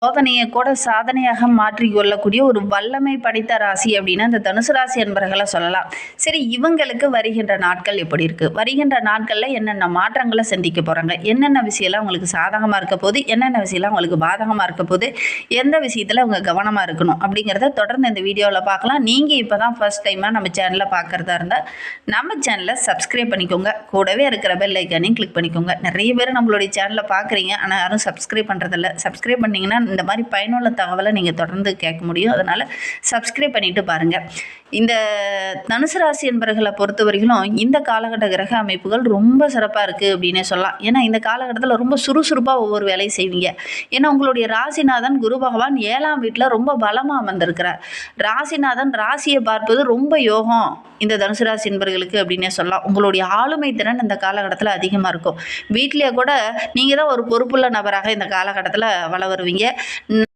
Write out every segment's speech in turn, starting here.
சோதனையை கூட சாதனையாக மாற்றிக்கொள்ளக்கூடிய ஒரு வல்லமை படைத்த ராசி அப்படின்னா இந்த தனுசு ராசி என்பர்களை சொல்லலாம். சரி, இவங்களுக்கு வருகின்ற நாட்கள் எப்படி இருக்கு? வருகின்ற நாட்களில் என்னென்ன மாற்றங்களை சந்திக்க போறாங்க? என்னென்ன விஷயம்லாம் அவங்களுக்கு சாதகமாக இருக்க போது, என்னென்ன விஷயம்லாம் அவங்களுக்கு பாதகமாக இருக்க போது, எந்த விஷயத்தில் அவங்க கவனமாக இருக்கணும் அப்படிங்கிறத தொடர்ந்து இந்த வீடியோவில் பார்க்கலாம். நீங்கள் இப்போ தான் ஃபர்ஸ்ட் டைமாக நம்ம சேனலில் பார்க்குறதா இருந்தால் நம்ம சேனலை சப்ஸ்கிரைப் பண்ணிக்கோங்க. கூடவே இருக்கிற பெல் ஐக்கானையும் கிளிக் பண்ணிக்கோங்க. நிறைய பேர் நம்மளுடைய சேனலை பார்க்குறீங்க, ஆனால் யாரும் சப்ஸ்கிரைப் பண்ணுறதில்ல. சப்ஸ்கிரைப் பண்ணிங்கன்னா இந்த மாதிரி பயனுள்ள தகவலை நீங்கள் தொடர்ந்து கேட்க முடியும். அதனால் சப்ஸ்கிரைப் பண்ணிவிட்டு பாருங்கள். இந்த தனுசு ராசி என்பவர்களை பொறுத்த வரைக்கும் இந்த காலகட்ட கிரக அமைப்புகள் ரொம்ப சிறப்பாக இருக்குது அப்படின்னே சொல்லலாம். ஏன்னா இந்த காலகட்டத்தில் ரொம்ப சுறுசுறுப்பாக ஒவ்வொரு வேலையும் செய்வீங்க. ஏன்னா உங்களுடைய ராசிநாதன் குரு பகவான் 7ஆம் வீட்டில் ரொம்ப பலமாக அமர்ந்திருக்கிறார். ராசிநாதன் ராசியை பார்ப்பது ரொம்ப யோகம் இந்த தனுசு ராசி என்பவர்களுக்கு அப்படின்னே சொல்லலாம். உங்களுடைய ஆளுமை திறன் இந்த காலகட்டத்தில் அதிகமாக இருக்கும். வீட்டிலேயே கூட நீங்கள் தான் ஒரு பொறுப்புள்ள நபராக இந்த காலகட்டத்தில் வள வருவீங்க.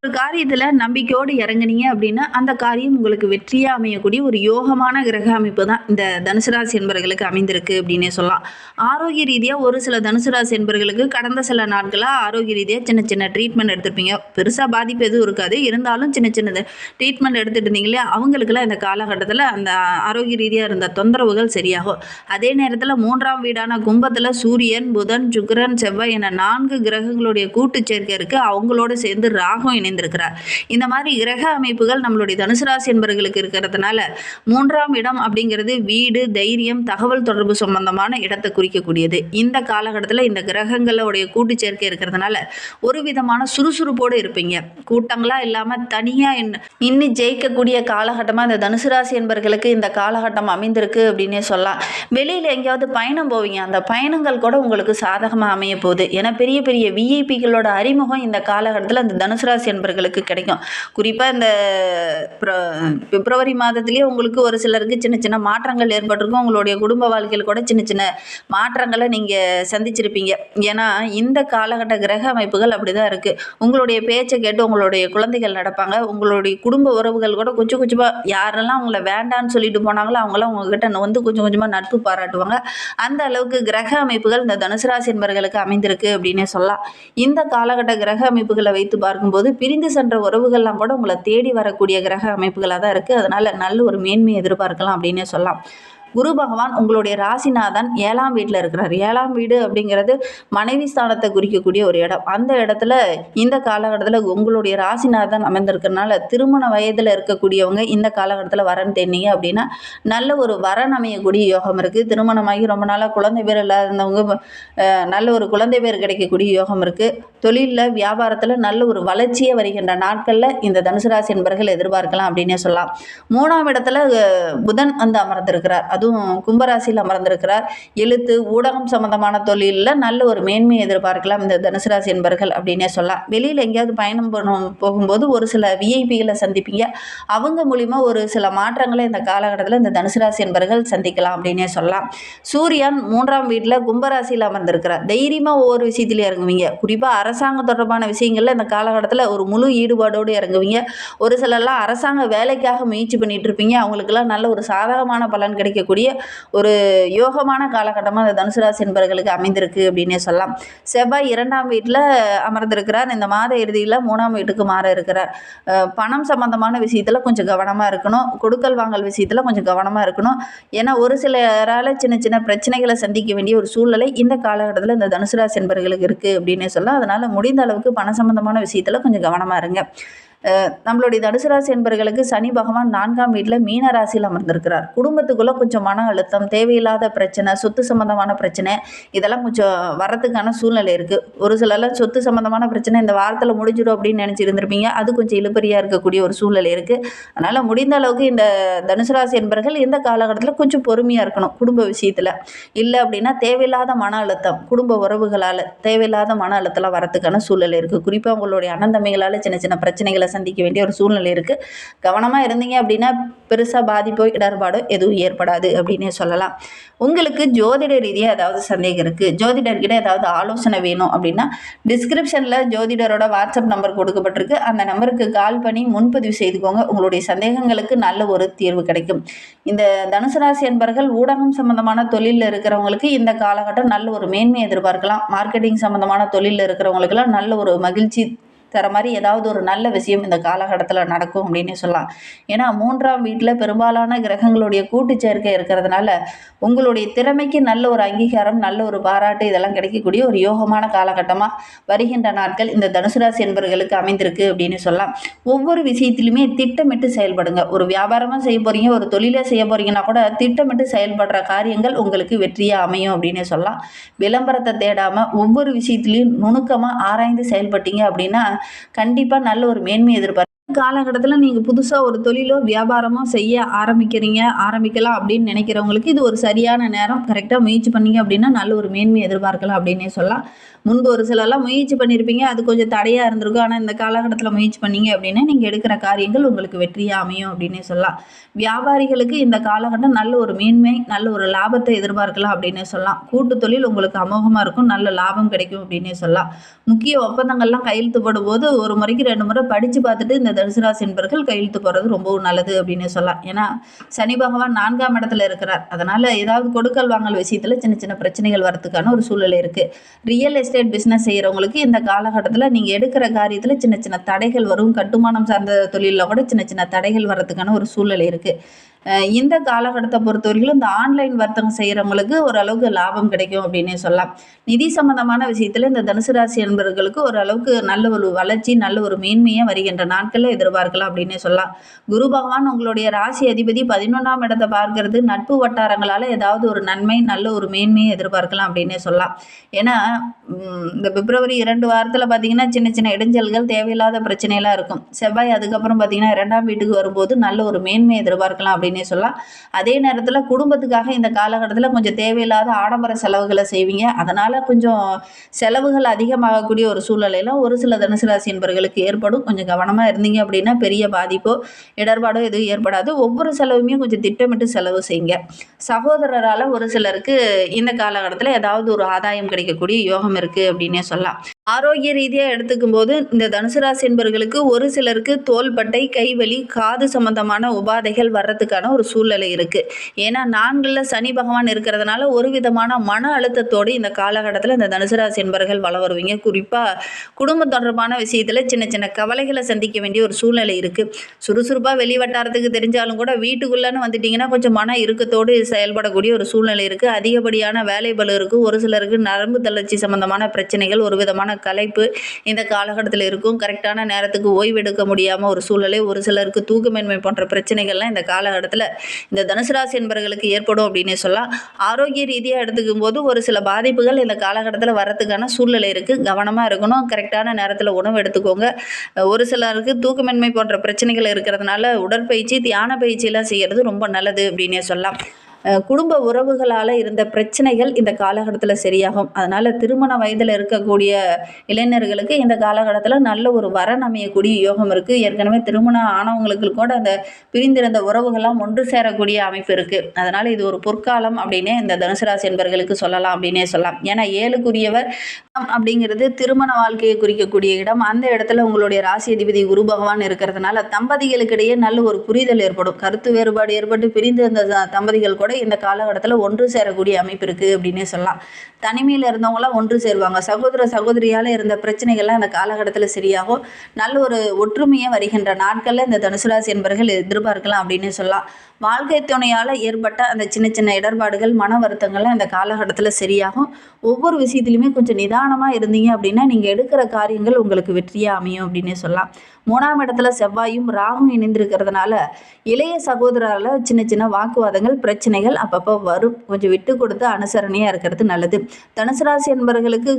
ஒரு காரியத்தில் நம்பிக்கையோடு இறங்குனீங்க அப்படின்னா அந்த காரியம் உங்களுக்கு வெற்றியாக அமையக்கூடிய ஒரு யோகமான கிரக அமைப்பு தான் இந்த தனுசு ராசி என்பவர்களுக்கு அமைந்திருக்கு அப்படின்னே சொல்லலாம். ஆரோக்கிய ரீதியாக ஒரு சில தனுசு ராசி என்பவர்களுக்கு கடந்த சில நாட்களாக ஆரோக்கிய ரீதியாக சின்ன சின்ன ட்ரீட்மெண்ட் எடுத்துருப்பீங்க. பெருசாக பாதிப்பு எதுவும் இருக்காது, இருந்தாலும் சின்ன சின்ன ட்ரீட்மெண்ட் எடுத்துகிட்டு இருந்தீங்களே அவங்களுக்குலாம் இந்த காலகட்டத்தில் அந்த ஆரோக்கிய ரீதியாக இருந்த தொந்தரவுகள் சரியாகும். அதே நேரத்தில் 3ஆம் வீடான கும்பத்தில் சூரியன், புதன், சுக்கிரன், செவ்வாய் என 4 கிரகங்களுடைய கூட்டு சேர்க்கை இருக்குது. அவங்களோட சேர்ந்து ராகம் இணைந்திருக்கிறார். இந்த மாதிரி கிரக அமைப்புகள் நம்மளுடைய தனுசு ராசி என்பவர்களுக்கு இருக்கிறதுனால 3ஆம் இடம் அப்படிங்கிறது வீடு, தைரியம், தகவல் தொடர்பு சம்பந்தமான இடத்தை குறிக்கக்கூடியது. இந்த காலகட்டத்தில் இந்த கிரகங்களுடைய கூட்டு சேர்க்கை இருக்கிறதுனால ஒரு விதமான சுறுசுறுப்போடு இருப்பீங்க. கூட்டங்களா இல்லாமல் தனியாக இன்னும் ஜெயிக்கக்கூடிய காலகட்டமாக இந்த தனுசு ராசி என்பவர்களுக்கு இந்த காலகட்டம் அமைந்திருக்கு அப்படின்னே சொல்லலாம். வெளியில் எங்கேயாவது பயணம் போவீங்க, அந்த பயணங்கள் கூட உங்களுக்கு சாதகமாக அமைய போகுது. ஏன்னா பெரிய பெரிய விஐபிகளோட அறிமுகம் இந்த காலகட்டத்தில் இந்த தனுசு ராசி என்பவர்களுக்கு கிடைக்கும். குறிப்பாக இந்த பிப்ரவரி மாதத்திலேயே உங்களுக்கு ஒரு சிலருக்கு சின்ன சின்ன மாற்றங்கள் ஏற்பட்டிருக்கும். உங்களுடைய குடும்ப வாழ்க்கையில் கூட சின்ன சின்ன மாற்றங்களை நீங்கள் சந்திச்சிருப்பீங்க. ஏன்னா இந்த காலகட்ட கிரக அமைப்புகள் அப்படி தான் இருக்குது. உங்களுடைய பேச்சை கேட்டு உங்களுடைய குழந்தைகள் நடப்பாங்க. உங்களுடைய குடும்ப உறவுகள் கூட கொஞ்சம் கொஞ்சமாக யாரெல்லாம் உங்களை வேண்டான்னு சொல்லிட்டு போனாங்களோ அவங்களாம் உங்ககிட்ட வந்து கொஞ்சம் கொஞ்சமாக நட்பு பாராட்டுவாங்க. அந்த அளவுக்கு கிரக அமைப்புகள் இந்த தனுசு ராசி என்பவர்களுக்கு அமைந்திருக்கு அப்படின்னே சொல்லலாம். இந்த காலகட்ட கிரக அமைப்புகளை வைத்து பார்க்கும்போது பிரிந்து சென்ற உறவுகள்லாம் கூட உங்களை தேடி வரக்கூடிய கிரக அமைப்புகளாக தான் இருக்குது. அதனால் நல்ல ஒரு மேன்மையை எதிர்பார்க்கலாம் அப்படின்னே சொல்லலாம். குரு பகவான் உங்களுடைய ராசிநாதன் 7ஆம் வீட்டில் இருக்கிறார். 7ஆம் வீடு அப்படிங்கிறது மனைவி ஸ்தானத்தை குறிக்கக்கூடிய ஒரு இடம். அந்த இடத்துல இந்த காலகட்டத்தில் உங்களுடைய ராசிநாதன் அமைந்திருக்கிறதுனால திருமண வயதில் இருக்கக்கூடியவங்க இந்த காலகட்டத்தில் வரன் தேடினீங்க அப்படின்னா நல்ல ஒரு வரன் அமையக்கூடிய யோகம் இருக்குது. திருமணமாகி ரொம்ப நாளாக குழந்தை பேர் இல்லாதவங்க நல்ல ஒரு குழந்தை பேர் கிடைக்கக்கூடிய யோகம் இருக்குது. தொழிலில், வியாபாரத்தில் நல்ல ஒரு வளர்ச்சியே வருகின்ற நாட்களில் இந்த தனுசு ராசி என்பவர்கள் எதிர்பார்க்கலாம் அப்படின்னே சொல்லலாம். 3ஆம் இடத்துல புதன் வந்து அமர்ந்திருக்கிறார். அதுவும் கும்பராசியில் அமர்ந்திருக்கிறார். எழுத்து, ஊடகம் சம்பந்தமான தொழிலில் நல்ல ஒரு மேன்மையை எதிர்பார்க்கலாம் இந்த தனுசு ராசி என்பவர்கள் அப்படின்னே சொல்லலாம். வெளியில் எங்கேயாவது பயணம் போகும்போது ஒரு சில விஐபிகளை சந்திப்பீங்க. அவங்க மூலிமா ஒரு சில மாற்றங்களை இந்த காலகட்டத்தில் இந்த தனுசு ராசி என்பவர்கள் சந்திக்கலாம் அப்படின்னே சொல்லலாம். சூரியன் 3ஆம் வீட்டில் கும்பராசியில் அமர்ந்திருக்கிறார். தைரியமாக ஒவ்வொரு விஷயத்திலையும் இறங்குவீங்க. குறிப்பாக அரசாங்கம் தொடர்பான விஷயங்களில் இந்த காலகட்டத்தில் ஒரு முழு ஈடுபாடோடு இறங்குவீங்க. ஒரு சிலர்லாம் அரசாங்க வேலைக்காக முயற்சி பண்ணிட்டு இருப்பீங்க. அவங்களுக்கெல்லாம் நல்ல ஒரு சாதகமான பலன் கிடைக்கக்கூடிய ஒரு யோகமான காலகட்டமாக இந்த தனுசு ராசி என்பவர்களுக்கு அமைந்திருக்கு அப்படின்னே சொல்லலாம். செவ்வாய் 2ஆம் வீட்டில் அமர்ந்திருக்கிறார். இந்த மாத இறுதியில் 3ஆம் வீட்டுக்கு மாற இருக்கிறார். பணம் சம்பந்தமான விஷயத்தில் கொஞ்சம் கவனமாக இருக்கணும். கொடுக்கல் வாங்கல் விஷயத்தில் கொஞ்சம் கவனமாக இருக்கணும். ஏன்னா ஒரு சிலரால் சின்ன சின்ன பிரச்சனைகளை சந்திக்க வேண்டிய ஒரு சூழ்நிலை இந்த காலகட்டத்தில் இந்த தனுசு ராசி என்பவர்களுக்கு இருக்குது அப்படின்னே சொல்லலாம். அதனால் முடிந்த அளவுக்கு பண சம்பந்தமான விஷயத்தில் கொஞ்சம் கவனமாக இருங்க. நம்மளுடைய தனுசு ராசி என்பவர்களுக்கு சனி பகவான் 4ஆம் வீட்டில் மீன ராசியில் அமர்ந்திருக்கிறார். குடும்பத்துக்குள்ளே கொஞ்சம் மன அழுத்தம், தேவையில்லாத பிரச்சனை, சொத்து சம்பந்தமான பிரச்சனை இதெல்லாம் கொஞ்சம் வரத்துக்கான சூழ்நிலை இருக்குது. ஒரு சிலர்லாம் சொத்து சம்பந்தமான பிரச்சனை இந்த வாரத்தில் முடிஞ்சிடும் அப்படின்னு நினச்சிருந்துருப்பீங்க. அது கொஞ்சம் இழுபறியாக இருக்கக்கூடிய ஒரு சூழ்நிலை இருக்குது. அதனால் முடிந்த அளவுக்கு இந்த தனுசு ராசி என்பவர்கள் இந்த காலகட்டத்தில் கொஞ்சம் பொறுமையாக இருக்கணும். குடும்ப விஷயத்தில் இல்லை அப்படின்னா தேவையில்லாத மன அழுத்தம், குடும்ப உறவுகளால் தேவையில்லாத மன அழுத்தம் வரத்துக்கான சூழ்நிலை இருக்குது. குறிப்பாக உங்களுடைய அண்ணன் தம்பிகளால் சின்ன சின்ன பிரச்சனைகளை சந்திக்க வேண்டிய ஒரு சூழ்நிலை இருக்குது. கவனமாக இருந்தீங்க அப்படின்னா பெருசாக பாதிப்போ இடர்பாடோ எதுவும் ஏற்படாது அப்படின்னே சொல்லலாம். உங்களுக்கு ஜோதிட ரீதியாக ஏதாவது சந்தேகம் இருக்குது, ஜோதிடர்கிட்ட ஏதாவது ஆலோசனை வேணும் அப்படின்னா டிஸ்கிரிப்ஷனில் ஜோதிடரோட வாட்ஸ்அப் நம்பர் கொடுக்கப்பட்டிருக்கு. அந்த நம்பருக்கு கால் பண்ணி முன்பதிவு செய்துக்கோங்க. உங்களுடைய சந்தேகங்களுக்கு நல்ல ஒரு தீர்வு கிடைக்கும். இந்த தனுசு ராசி என்பவர்கள் ஊடகம் சம்பந்தமான தொழிலில் இருக்கிறவங்களுக்கு இந்த காலகட்டம் நல்ல ஒரு மேன்மை எதிர்பார்க்கலாம். மார்க்கெட்டிங் சம்பந்தமான தொழிலில் இருக்கிறவங்களுக்கெல்லாம் நல்ல ஒரு மகிழ்ச்சி தர மாதிரி ஏதாவது ஒரு நல்ல விஷயம் இந்த காலகட்டத்தில் நடக்கும் அப்படின்னே சொல்லலாம். ஏன்னா 3ஆம் வீட்டில் பெரும்பாலான கிரகங்களுடைய கூட்டு சேர்க்கை இருக்கிறதுனால உங்களுடைய திறமைக்கு நல்ல ஒரு அங்கீகாரம், நல்ல ஒரு பாராட்டு இதெல்லாம் கிடைக்கக்கூடிய ஒரு யோகமான காலகட்டமாக வருகின்ற நாட்கள் இந்த தனுசு ராசி என்பவர்களுக்கு அமைந்திருக்கு அப்படின்னு சொல்லலாம். ஒவ்வொரு விஷயத்திலுமே திட்டமிட்டு செயல்படுங்க. ஒரு வியாபாரமாக செய்ய போகிறீங்க, ஒரு தொழிலே செய்ய போகிறீங்கன்னா கூட திட்டமிட்டு செயல்படுற காரியங்கள் உங்களுக்கு வெற்றியாக அமையும் அப்படின்னே சொல்லலாம். விளம்பரத்தை தேடாமல் ஒவ்வொரு விஷயத்திலையும் நுணுக்கமாக ஆராய்ந்து செயல்பட்டீங்க அப்படின்னா கண்டிப்பாக நல்ல ஒரு மேன்மை எதிர்பார்க்க காலகட்டத்தில் நீங்கள் புதுசாக ஒரு தொழிலோ வியாபாரமோ செய்ய ஆரம்பிக்கலாம் அப்படின்னு நினைக்கிறவங்களுக்கு இது ஒரு சரியான நேரம். கரெக்டாக முயற்சி பண்ணீங்க அப்படின்னா நல்ல ஒரு மேன்மை எதிர்பார்க்கலாம் அப்படின்னே சொல்லலாம். முன்பு ஒரு சிலர்லாம் முயற்சி பண்ணியிருப்பீங்க, அது கொஞ்சம் தடையாக இருந்திருக்கும். ஆனால் இந்த காலகட்டத்தில் முயற்சி பண்ணீங்க அப்படின்னா நீங்கள் எடுக்கிற காரியங்கள் உங்களுக்கு வெற்றியாக அமையும் அப்படின்னே சொல்லலாம். வியாபாரிகளுக்கு இந்த காலகட்டம் நல்ல ஒரு மேன்மை, நல்ல ஒரு லாபத்தை எதிர்பார்க்கலாம் அப்படின்னே சொல்லலாம். கூட்டு தொழில் உங்களுக்கு அமோகமாக இருக்கும், நல்ல லாபம் கிடைக்கும் அப்படின்னே சொல்லலாம். முக்கிய ஒப்பந்தங்கள்லாம் கையெழுத்து போடும்போது ஒரு முறைக்கு 2 முறை படித்து பார்த்துட்டு இந்த தனுசு ராசி என்பவர்கள் கையெழுத்து போடுறது ரொம்பவும் நல்லது அப்படின்னு சொல்லலாம். ஏன்னா சனி பகவான் 4ஆம் இடத்துல இருக்கிறார். அதனால் ஏதாவது கொடுக்கல் வாங்கல் விஷயத்தில் சின்ன சின்ன பிரச்சனைகள் வரதுக்கான ஒரு சூழ்நிலை இருக்குது. ரியல் எஸ்டேட் பிஸ்னஸ் செய்கிறவங்களுக்கு இந்த காலகட்டத்தில் நீங்கள் எடுக்கிற காரியத்தில் சின்ன சின்ன தடைகள் வரும். கட்டுமானம் சார்ந்த தொழிலில் கூட சின்ன சின்ன தடைகள் வர்றதுக்கான ஒரு சூழ்நிலை இருக்குது. இந்த காலகட்டத்தை பொறுத்தவரைக்கும் இந்த ஆன்லைன் வர்த்தகம் செய்கிறவங்களுக்கு ஓரளவுக்கு லாபம் கிடைக்கும் அப்படின்னே சொல்லலாம். நிதி சம்பந்தமான விஷயத்தில் இந்த தனுசு ராசி என்பவர்களுக்கு ஓரளவுக்கு நல்ல ஒரு வளர்ச்சி, நல்ல ஒரு மேன்மையை வருகின்ற நாட்களில் எதிர்பார்க்கலாம் அப்படின்னே சொல்லலாம். குரு பகவான் உங்களுடைய ராசி அதிபதி 11ஆம் இடத்தை பார்க்கறது நட்பு வட்டாரங்களால் ஏதாவது ஒரு நன்மை, நல்ல ஒரு மேன்மையை எதிர்பார்க்கலாம் அப்படின்னே சொல்லலாம். ஏன்னா இந்த பிப்ரவரி 2 வாரத்தில் பார்த்தீங்கன்னா சின்ன சின்ன இடைஞ்சல்கள், தேவையில்லாத பிரச்சனைலாம் இருக்கும். செவ்வாய் அதுக்கப்புறம் பார்த்தீங்கன்னா 2ஆம் வீட்டுக்கு வரும்போது நல்ல ஒரு மேன்மையை எதிர்பார்க்கலாம் அப்படின்னே சொல்லலாம். அதே நேரத்தில் குடும்பத்துக்காக இந்த காலகட்டத்தில் கொஞ்சம் தேவையில்லாத ஆடம்பர செலவுகளை செய்வீங்க. அதனால் கொஞ்சம் செலவுகள் அதிகமாகக்கூடிய ஒரு சூழ்நிலையில் ஒரு சில தனுசு ராசி என்பவர்களுக்கு ஏற்படும். கொஞ்சம் கவனமாக இருந்தீங்க அப்படின்னா பெரிய பாதிப்போ இடர்பாடோ எதுவும் ஏற்படாது. ஒவ்வொரு செலவுமே கொஞ்சம் திட்டமிட்டு செலவு செய்யுங்க. சகோதரரால் ஒரு சிலருக்கு இந்த காலகட்டத்தில் ஏதாவது ஒரு ஆதாயம் கிடைக்கக்கூடிய யோகம் இருக்குது அப்படின்னே சொல்லலாம். ஆரோக்கிய ரீதியாக எடுத்துக்கும் போது இந்த தனுசு ராசி என்பவர்களுக்கு ஒரு சிலருக்கு தோள்பட்டை, கைவலி, காது சம்பந்தமான உபாதைகள் வர்றதுக்கான ஒரு சூழ்நிலை இருக்குது. ஏன்னா 4ல் சனி பகவான் இருக்கிறதுனால ஒரு விதமான மன அழுத்தத்தோடு இந்த காலகட்டத்தில் இந்த தனுசு ராசி என்பவர்கள் வள வருவீங்க. குறிப்பாக குடும்ப தொடர்பான விஷயத்தில் சின்ன சின்ன கவலைகளை சந்திக்க வேண்டிய ஒரு சூழ்நிலை இருக்குது. சுறுசுறுப்பாக வெளிவட்டாரத்துக்கு தெரிஞ்சாலும் கூட வீட்டுக்குள்ளேன்னு வந்துட்டிங்கன்னா கொஞ்சம் மன இறுக்கத்தோடு செயல்படக்கூடிய ஒரு சூழ்நிலை இருக்குது. அதிகப்படியான வேலை பளு இருக்குது. ஒரு சிலருக்கு நரம்பு தளர்ச்சி சம்பந்தமான பிரச்சனைகள், ஒரு விதமான களைப்பு இந்த காலகட்டத்தில் இருக்கும். கரெக்டான நேரத்துக்கு ஓய்வு எடுக்க முடியாமல் ஒரு சூழ்நிலை, ஒரு சிலருக்கு தூக்கமின்மை போன்ற பிரச்சனைகள்லாம் இந்த காலகட்டத்தில் இந்த தனுசு ராசி என்பவர்களுக்கு ஏற்படும் அப்படின்னே சொல்லலாம். ஆரோக்கிய ரீதியாக எடுத்துக்கும் போது ஒரு சில பாதிப்புகள் இந்த காலகட்டத்தில் வரத்துக்கான சூழ்நிலை இருக்குது. கவனமாக இருக்கணும். கரெக்டான நேரத்தில் உணவு எடுத்துக்கோங்க. ஒரு சிலருக்கு தூக்கமின்மை போன்ற பிரச்சனைகள் இருக்கிறதுனால உடற்பயிற்சி, தியான பயிற்சியெல்லாம் செய்கிறது ரொம்ப நல்லது அப்படின்னே சொல்லலாம். குடும்ப உறவுகளால் இருந்த பிரச்சனைகள் இந்த காலகட்டத்தில் சரியாகும். அதனால் திருமண வயதில் இருக்கக்கூடிய இளைஞர்களுக்கு இந்த காலகட்டத்தில் நல்ல ஒரு வரன் அமையக்கூடிய யோகம் இருக்குது. ஏற்கனவே திருமணம் ஆனவங்களுக்கு கூட அந்த பிரிந்திருந்த உறவுகள்லாம் ஒன்று சேரக்கூடிய அமைப்பு இருக்குது. அதனால் இது ஒரு பொற்காலம் அப்படின்னே இந்த தனுசு ராசி என்பவர்களுக்கு சொல்லலாம் அப்படின்னே சொல்லலாம். ஏன்னா 7க்குரியவர் அப்படிங்கிறது திருமண வாழ்க்கையை குறிக்கக்கூடிய இடம். அந்த இடத்துல உங்களுடைய ராசி அதிபதி குரு பகவான் இருக்கிறதுனால தம்பதிகளுக்கிடையே நல்ல ஒரு புரிதல் ஏற்படும். கருத்து வேறுபாடு ஏற்பட்டு பிரிந்திருந்த தம்பதிகள் கூட இந்த காலகட்டத்தில் ஒன்று சேரக்கூடிய அமைப்பு இருக்குது அப்படின்னே சொல்லலாம். தனிமையில் இருந்தவங்களாம் ஒன்று சேருவாங்க. சகோதரியால் இருந்த பிரச்சனைகள்லாம் இந்த காலகட்டத்தில் சரியாகும். நல்ல ஒரு ஒற்றுமையாக வருகின்ற நாட்களில் இந்த தனுசு ராசி என்பவர்கள் எதிர்பார்க்கலாம் அப்படின்னு சொல்லலாம். வாழ்க்கை துணையால் ஏற்பட்ட அந்த சின்ன சின்ன இடர்பாடுகள், மன வருத்தங்கள்லாம் இந்த காலகட்டத்தில் சரியாகும். ஒவ்வொரு விஷயத்துலையுமே கொஞ்சம் நிதானமாக இருந்தீங்க அப்படின்னா நீங்கள் எடுக்கிற காரியங்கள் உங்களுக்கு வெற்றியாக அமையும் அப்படின்னே சொல்லலாம். 3ஆம் இடத்துல செவ்வாயும் ராகும் இணைந்திருக்கிறதுனால இளைய சகோதரால் சின்ன சின்ன வாக்குவாதங்கள், பிரச்சனைகள் அப்பப்போ வரும். கொஞ்சம் விட்டு கொடுத்து அனுசரணையாக இருக்கிறது நல்லது. தனுசு ராசி என்பவர்களுக்கு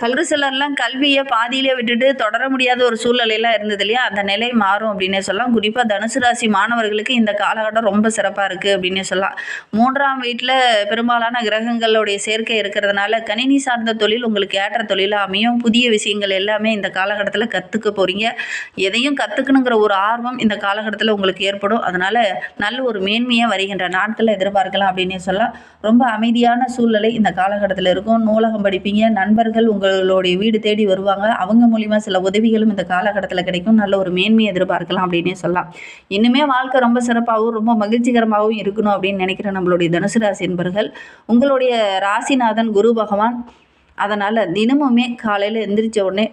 கல்வி சிலர்லாம் கல்வியை பாதியிலே விட்டுட்டு தொடர முடியாத ஒரு சூழ்நிலையெல்லாம் இருந்தது இல்லையா, அந்த நிலை மாறும் அப்படின்னே சொல்லலாம். குறிப்பாக தனுசு ராசி மாணவர்களுக்கு இந்த காலகட்டம் ரொம்ப சிறப்பாக இருக்குது அப்படின்னே சொல்லலாம். 3ஆம் வீட்டில் பெரும்பாலான கிரகங்களுடைய சேர்க்கை இருக்கிறதுனால கணினி சார்ந்த தொழில் உங்களுக்கு ஏற்ற தொழிலாக அமையும். புதிய விஷயங்கள் எல்லாமே இந்த காலகட்டத்தில் கற்றுக்க போகிறீங்க. எதையும் கற்றுக்கணுங்கிற ஒரு ஆர்வம் இந்த காலகட்டத்தில் உங்களுக்கு ஏற்படும். அதனால் நல்ல ஒரு மேன்மையாக வருகின்ற நாட்களில் எதிர்பார்க்கலாம் அப்படின்னே சொல்லலாம். ரொம்ப அமைதியான சூழ்நிலை இந்த காலகட்டத்தில் இருக்கும். நூலகம் படிப்பீங்க. நண்பர்கள் உங்களுடைய வீடு தேடி வருவாங்க. அவங்க மூலிமா சில உதவிகளும் இந்த காலகட்டத்தில் கிடைக்கும். நல்ல ஒரு மேன்மையை எதிர்பார்க்கலாம் அப்படின்னே சொல்லலாம். இன்னுமே வாழ்க்கை ரொம்ப சிறப்பாகவும் ரொம்ப மகிழ்ச்சிகரமாகவும் இருக்கணும் அப்படின்னு நினைக்கிற நம்மளுடைய தனுசு ராசி என்பர்கள், உங்களுடைய ராசிநாதன் குரு பகவான். அதனால் தினமுமே காலையில் எந்திரிச்ச உடனே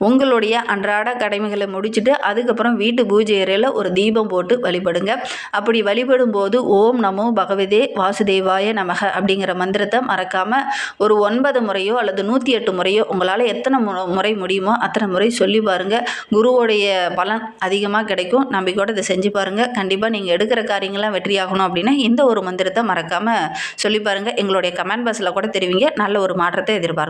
உங்களுடைய அன்றாட கடமைகளை முடிச்சுட்டு அதுக்கப்புறம் வீட்டு பூஜை அறையில் ஒரு தீபம் போட்டு வழிபடுங்க. அப்படி வழிபடும் போது ஓம் நமோ பகவதே வாசுதேவாய நமக அப்படிங்கிற மந்திரத்தை மறக்காமல் ஒரு 9 முறையோ அல்லது 108 முறையோ உங்களால் எத்தனை முறை முடியுமோ அத்தனை முறை சொல்லி பாருங்கள். குருவோடைய பலன் அதிகமாக கிடைக்கும். நம்பிக்கையோடு இதை செஞ்சு பாருங்கள். கண்டிப்பாக நீங்கள் எடுக்கிற காரியங்கள்லாம் வெற்றியாகணும் அப்படின்னா இந்த ஒரு மந்திரத்தை மறக்காமல் சொல்லி பாருங்கள். எங்களுடைய கமெண்ட் பாக்ஸில் கூட தெரிவிங்க. நல்ல ஒரு மாற்றத்தை எதிர்பார்க்கும்.